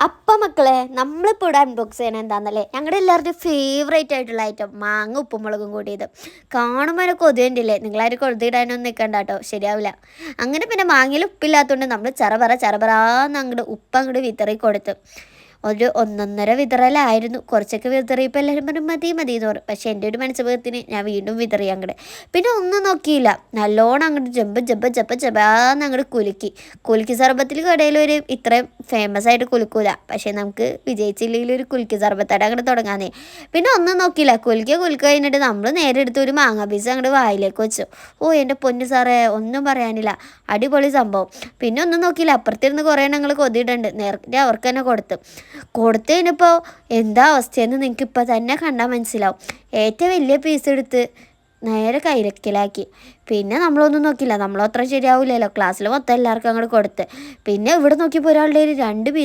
അപ്പം മക്കളെ നമ്മളിപ്പോൾ ഇവിടെ അൺബോക്സ് ചെയ്യണത് എന്താണെന്നല്ലേ, ഞങ്ങളുടെ എല്ലാവരുടെയും ഫേവറേറ്റ് ആയിട്ടുള്ള ഐറ്റം മാങ്ങ ഉപ്പും മുളകും കൂടിയത്. കാണുമ്പോൾ എനിക്ക് കൊതിയുണ്ടില്ലേ? നിങ്ങളാരും കൊതിയിടാനൊന്നും നിൽക്കണ്ട കേട്ടോ, ശരിയാവില്ല. അങ്ങനെ പിന്നെ മാങ്ങയിൽ ഉപ്പില്ലാത്തതുകൊണ്ട് നമ്മൾ ചറപറാന്ന് അങ്ങോട്ട് ഉപ്പ് അങ്ങോട്ട് വിതറി കൊടുത്ത് ഒരു ഒന്നൊന്നര വിതറലായിരുന്നു. കുറച്ചൊക്കെ വിതറിയപ്പോൾ എല്ലാവരും പറഞ്ഞു മതി മതി എന്ന് പറയും. പക്ഷേ എൻ്റെ ഒരു മനസ്സുഖത്തിന് ഞാൻ വീണ്ടും വിതറി അങ്ങോട്ട്. പിന്നെ ഒന്നും നോക്കിയില്ല, നല്ലോണം അങ്ങോട്ട് ജബാന്ന് അങ്ങോട്ട് കുലുക്കി സർബത്തിൽ കടയിൽ ഒരു ഇത്രയും ഫേമസ് ആയിട്ട് കുലുക്കൂല. പക്ഷേ നമുക്ക് വിജയിച്ചില്ലെങ്കിൽ ഒരു കുലുക്കി സർബത്തായിട്ട് അങ്ങോട്ട് തുടങ്ങാന്നേ. പിന്നെ ഒന്നും നോക്കിയില്ല, കുലുക്കി കഴിഞ്ഞിട്ട് നമ്മൾ നേരെ എടുത്ത് ഒരു മാങ്ങ പീസ് അങ്ങോട്ട് വായിലേക്ക് വെച്ചു. ഓ എൻ്റെ പൊന്നു സാറേ, ഒന്നും പറയാനില്ല, അടിപൊളി സംഭവം. പിന്നെ ഒന്നും നോക്കിയില്ല, അപ്പുറത്തിരുന്ന് കുറേ ഞങ്ങൾ കൊതിയിട്ടുണ്ട്, നേരത്തെ അവർക്ക് തന്നെ കൊടുത്തതിനിപ്പോൾ എന്താ അവസ്ഥയെന്ന് നിങ്ങൾക്ക് ഇപ്പം തന്നെ കണ്ടാൽ മനസ്സിലാവും. ഏറ്റവും വലിയ പീസ് എടുത്ത് നേരെ കൈരക്കലാക്കി. പിന്നെ നമ്മളൊന്നും നോക്കില്ല, നമ്മളത്ര ശരിയാവില്ലല്ലോ, ക്ലാസ്സിൽ മൊത്തം എല്ലാവർക്കും അങ്ങോട്ട് കൊടുത്ത്. പിന്നെ ഇവിടെ നോക്കിയപ്പോൾ ഒരാളുടെ 2 പീസ്